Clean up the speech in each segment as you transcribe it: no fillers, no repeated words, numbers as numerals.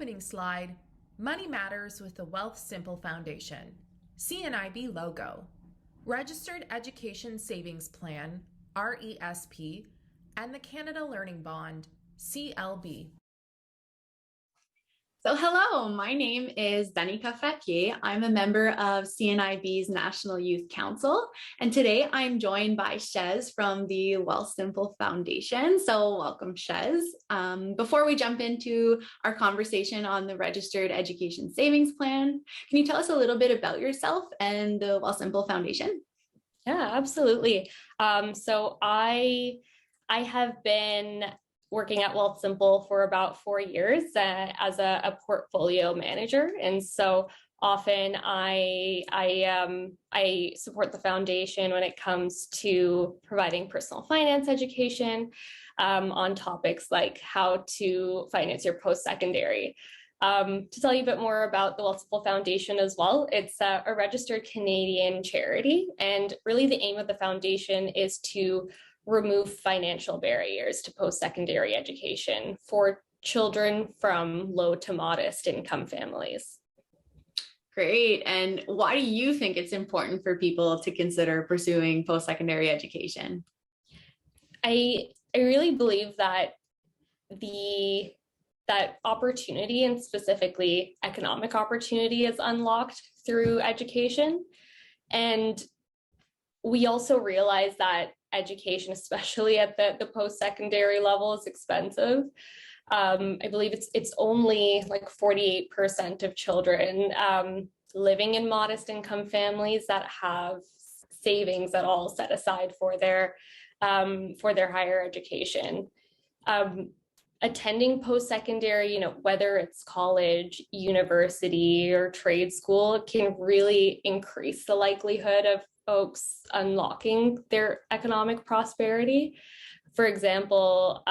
Opening slide, Money Matters with the Wealthsimple Foundation, CNIB logo, Registered Education Savings Plan, RESP, and the Canada Learning Bond, CLB. So hello, my name is Danica Frappier. I'm a member of CNIB's National Youth Council, and today I'm joined by Shez from the Wealthsimple Foundation. So welcome, Shez. Before we jump into our conversation on the Registered Education Savings Plan, can you tell us a little bit about yourself and the Wealthsimple Foundation? Yeah, absolutely. So I have been working at Wealthsimple for about 4 years as a portfolio manager, and so often I support the foundation when it comes to providing personal finance education on topics like how to finance your post-secondary. To tell you a bit more about the Wealthsimple Foundation as well, it's a registered Canadian charity, and really the aim of the foundation is to remove financial barriers to post-secondary education for children from low to modest income families. Great. And why do you think it's important for people to consider pursuing post-secondary education? I really believe that that opportunity, and specifically economic opportunity, is unlocked through education. And we also realize that education, especially at the post-secondary level, is expensive. I believe it's only like 48% of children living in modest income families that have savings at all set aside for their higher education. Attending post-secondary, whether it's college, university, or trade school, can really increase the likelihood of folks unlocking their economic prosperity. For example,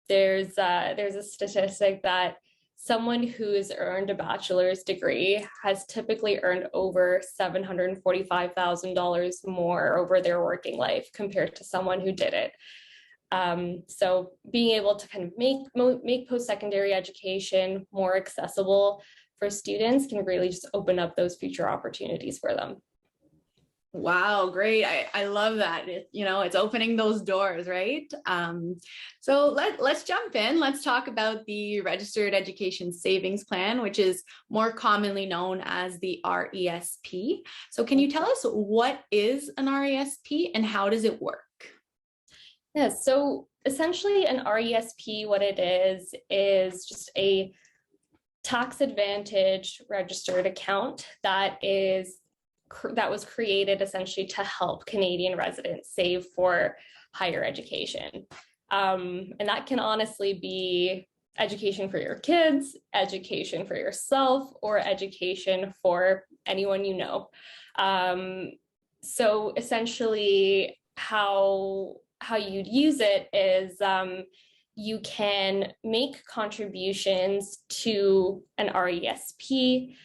there's a statistic that someone who's earned a bachelor's degree has typically earned over $745,000 more over their working life compared to someone who did it. So being able to kind of make post-secondary education more accessible for students can really just open up those future opportunities for them. Wow, great. I love that. It's opening those doors, right? So let's jump in. Let's talk about the Registered Education Savings Plan, which is more commonly known as the RESP. So can you tell us what is an RESP and how does it work? Yeah, so essentially an RESP, what it is just a tax advantage registered account that was created essentially to help Canadian residents save for higher education. And that can honestly be education for your kids, education for yourself, or education for anyone you know. So essentially how you'd use it is you can make contributions to an RESP.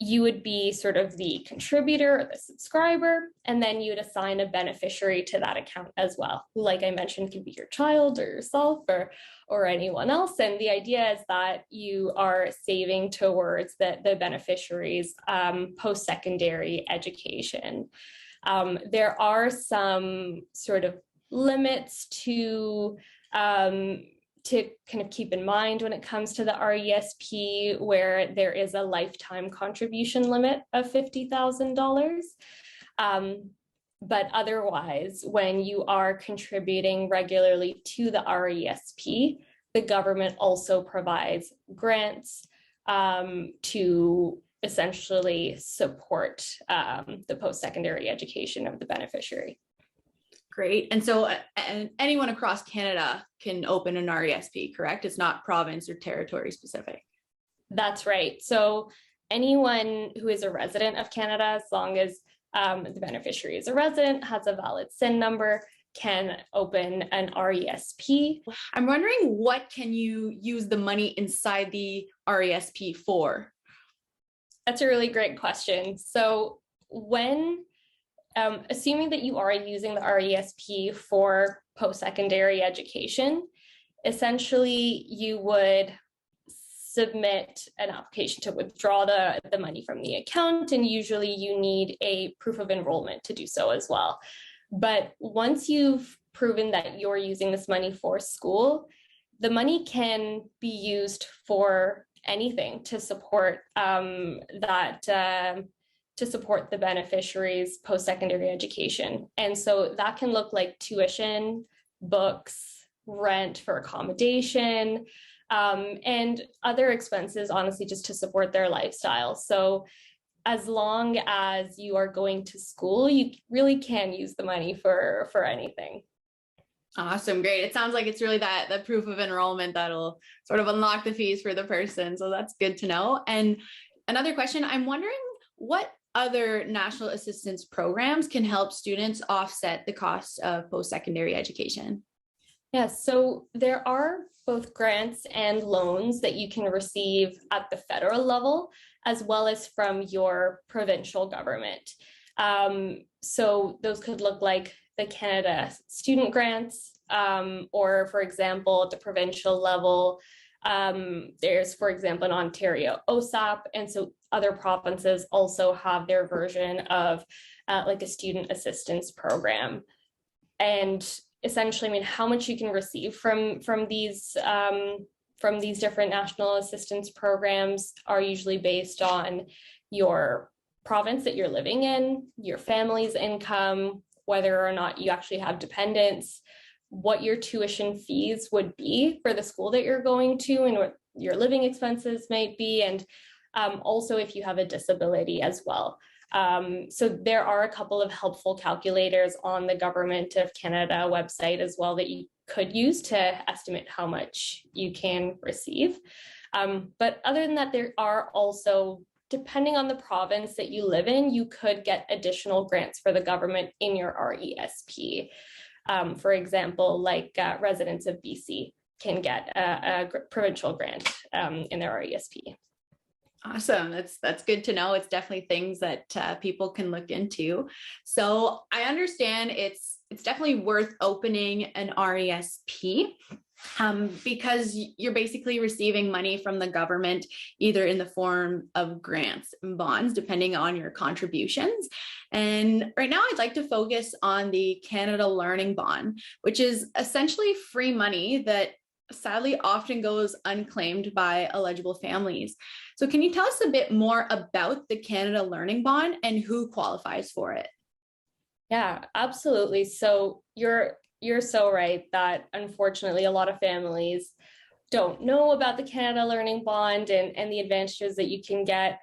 You would be sort of the contributor or the subscriber, and then you would assign a beneficiary to that account as well. Like I mentioned, can be your child or yourself or anyone else. And the idea is that you are saving towards the beneficiary's post-secondary education. There are some sort of limits to kind of keep in mind when it comes to the RESP, where there is a lifetime contribution limit of $50,000. But otherwise, when you are contributing regularly to the RESP, the government also provides grants to essentially support the post-secondary education of the beneficiary. Great. And so anyone across Canada can open an RESP, correct? It's not province or territory specific. That's right. So anyone who is a resident of Canada, as long as the beneficiary is a resident, has a valid SIN number, can open an RESP. I'm wondering, what can you use the money inside the RESP for? That's a really great question. So when assuming that you are using the RESP for post-secondary education, essentially you would submit an application to withdraw the money from the account, and usually you need a proof of enrollment to do so as well. But once you've proven that you're using this money for school, the money can be used for anything to support to support the beneficiary's post-secondary education. And so that can look like tuition, books, rent for accommodation, and other expenses, honestly, just to support their lifestyle. So as long as you are going to school, you really can use the money for anything. Awesome. Great. It sounds like it's really the proof of enrollment that'll sort of unlock the fees for the person. So that's good to know. And another question, I'm wondering what other national assistance programs can help students offset the cost of post-secondary education? Yes, so there are both grants and loans that you can receive at the federal level, as well as from your provincial government. So those could look like the Canada student grants, or for example, at the provincial level, there's, for example, in Ontario, OSAP, and so other provinces also have their version of like a student assistance program. And essentially, I mean, how much you can receive from these different national assistance programs are usually based on your province that you're living in, your family's income, whether or not you actually have dependents, what your tuition fees would be for the school that you're going to, and what your living expenses might be, and also if you have a disability as well. So there are a couple of helpful calculators on the Government of Canada website as well that you could use to estimate how much you can receive. But other than that, there are also, depending on the province that you live in, you could get additional grants for the government in your RESP. For example, like residents of BC can get a provincial grant in their RESP. Awesome. That's good to know. It's definitely things that people can look into. So I understand it's definitely worth opening an RESP because you're basically receiving money from the government, either in the form of grants and bonds, depending on your contributions. And right now I'd like to focus on the Canada Learning Bond, which is essentially free money that sadly often goes unclaimed by eligible families. So can you tell us a bit more about the Canada Learning Bond and who qualifies for it? Yeah, absolutely. So you're so right that unfortunately a lot of families don't know about the Canada Learning Bond and the advantages that you can get.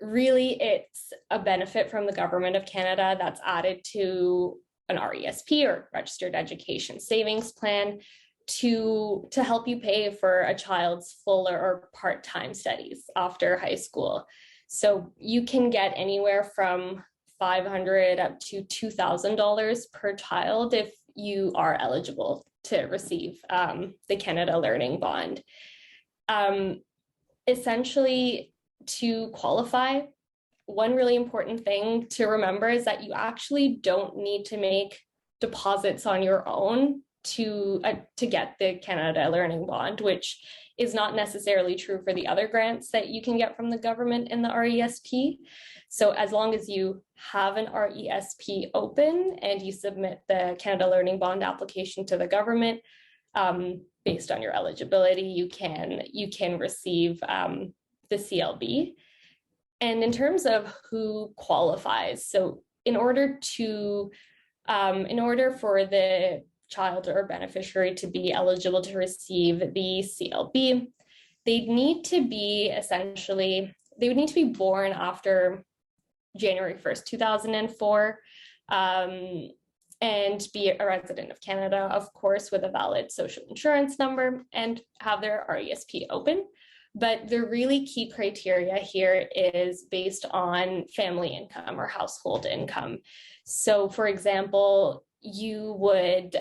Really, it's a benefit from the Government of Canada that's added to an RESP, or Registered Education Savings Plan, to help you pay for a child's full or part-time studies after high school. So you can get anywhere from $500 up to $2,000 per child if you are eligible to receive the Canada Learning Bond. Essentially, to qualify, one really important thing to remember is that you actually don't need to make deposits on your own to get the Canada Learning Bond, which is not necessarily true for the other grants that you can get from the government in the RESP. So as long as you have an RESP open and you submit the Canada Learning Bond application to the government, based on your eligibility, you can receive the CLB. And in terms of who qualifies, so in order for the child or beneficiary to be eligible to receive the CLB, they would need to be born after January 1st, 2004, and be a resident of Canada, of course, with a valid social insurance number, and have their RESP open. But the really key criteria here is based on family income or household income. So for example, you would,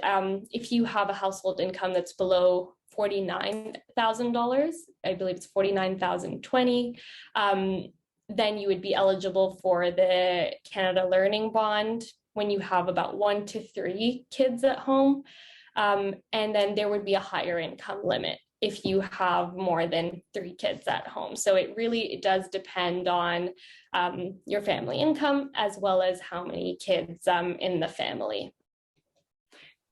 if you have a household income that's below $49,000, I believe it's $49,020, then you would be eligible for the Canada Learning Bond when you have about 1 to 3 kids at home. And then there would be a higher income limit. if you have more than 3 kids at home. So it does depend on your family income as well as how many kids in the family.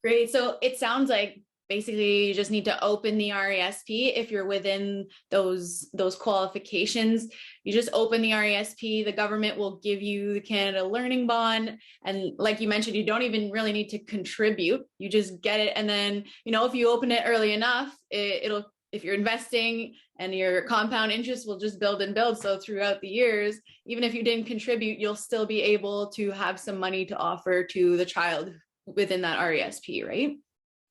Great. So it sounds like basically you just need to open the RESP if you're within those qualifications. You just open the RESP, the government will give you the Canada Learning Bond. And like you mentioned, you don't even really need to contribute. You just get it. And then, if you open it early enough, it'll, if you're investing, and your compound interest will just build and build. So throughout the years, even if you didn't contribute, you'll still be able to have some money to offer to the child within that RESP, right?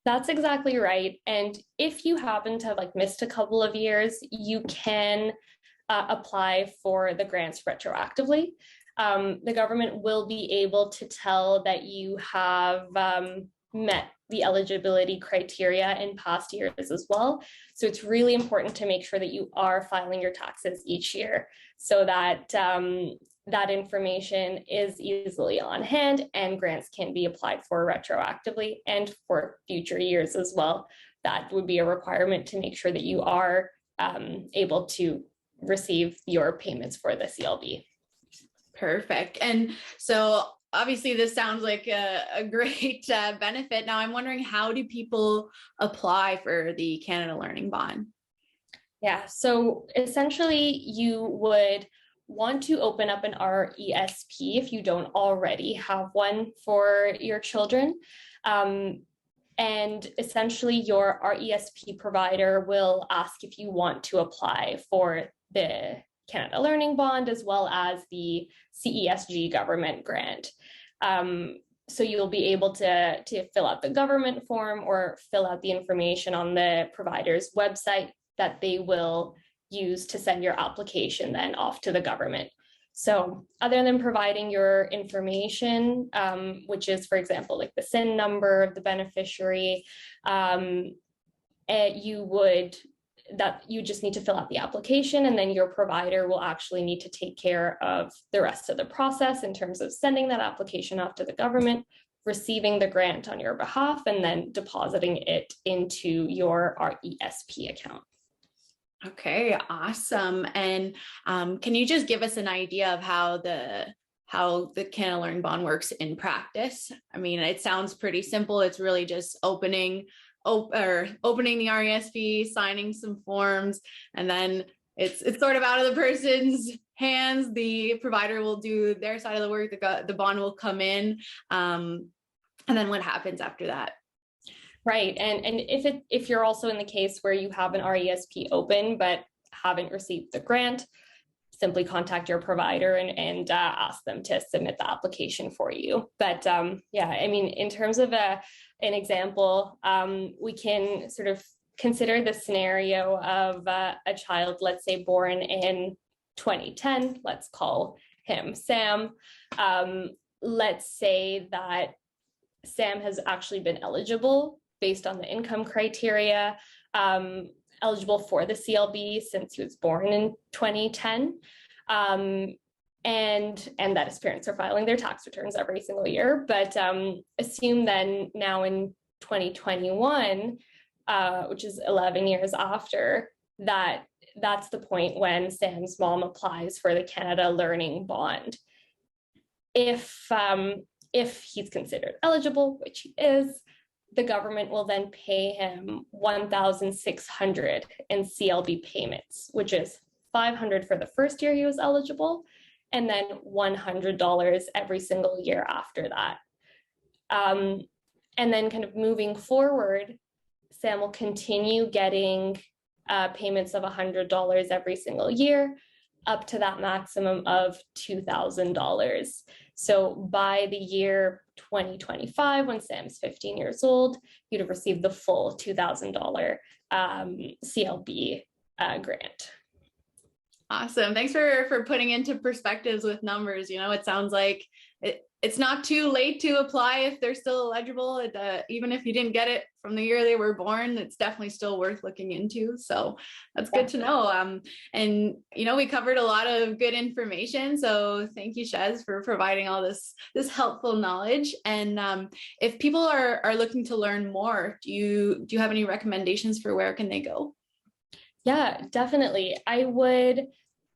That's exactly right. And if you happen to have missed a couple of years, you can apply for the grants retroactively. The government will be able to tell that you have met the eligibility criteria in past years as well. So it's really important to make sure that you are filing your taxes each year so that that information is easily on hand and grants can be applied for retroactively and for future years as well. That would be a requirement to make sure that you are able to receive your payments for the CLB. Perfect. And so obviously this sounds like a great benefit. Now I'm wondering, how do people apply for the Canada Learning Bond? Yeah, so essentially you would want to open up an RESP if you don't already have one for your children. And essentially your RESP provider will ask if you want to apply for the Canada Learning Bond as well as the CESG government grant. So you'll be able to fill out the government form or fill out the information on the provider's website that they will use to send your application then off to the government. So other than providing your information, which is, for example, like the SIN number of the beneficiary, you just need to fill out the application, and then your provider will actually need to take care of the rest of the process in terms of sending that application off to the government, receiving the grant on your behalf, and then depositing it into your RESP account. Okay, awesome. And can you just give us an idea of how the Canada Learning Bond works in practice? I mean, it sounds pretty simple. It's really just opening the RESP, signing some forms, and then it's sort of out of the person's hands. The provider will do their side of the work. The bond will come in, and then what happens after that? Right. And if you're also in the case where you have an RESP open but haven't received the grant, simply contact your provider and ask them to submit the application for you. But yeah, I mean, in terms of an example, we can sort of consider the scenario of a child, let's say born in 2010, let's call him Sam. Let's say that Sam has actually been eligible based on the income criteria, eligible for the CLB since he was born in 2010. And that his parents are filing their tax returns every single year. But assume then now in 2021, which is 11 years after, that's the point when Sam's mom applies for the Canada Learning Bond. If he's considered eligible, which he is, the government will then pay him $1,600 in CLB payments, which is $500 for the first year he was eligible, and then $100 every single year after that. And then kind of moving forward, Sam will continue getting payments of $100 every single year, up to that maximum of $2,000. So by the year 2025, when Sam's 15 years old, you'd have received the full $2,000 CLB grant. Awesome. Thanks for putting into perspectives with numbers. It sounds like it's not too late to apply if they're still eligible. Even if you didn't get it from the year they were born, it's definitely still worth looking into. So that's good to know. And we covered a lot of good information. So thank you, Shez, for providing all this helpful knowledge. And if people are looking to learn more, do you have any recommendations for where can they go? Yeah, definitely. I would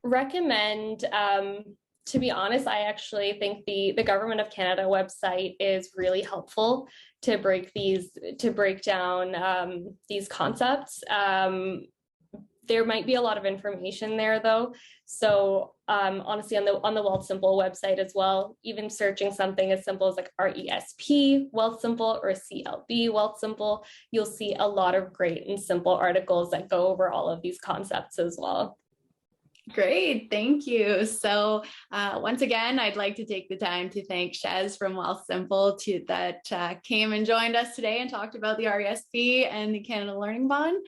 recommend, to be honest, I actually think the Government of Canada website is really helpful to break down these concepts. There might be a lot of information there though. So honestly, on the Wealthsimple website as well, even searching something as simple as like RESP Wealthsimple or CLB Wealthsimple, you'll see a lot of great and simple articles that go over all of these concepts as well. Great, thank you. So once again, I'd like to take the time to thank Shez from Wealthsimple that came and joined us today and talked about the RESP and the Canada Learning Bond.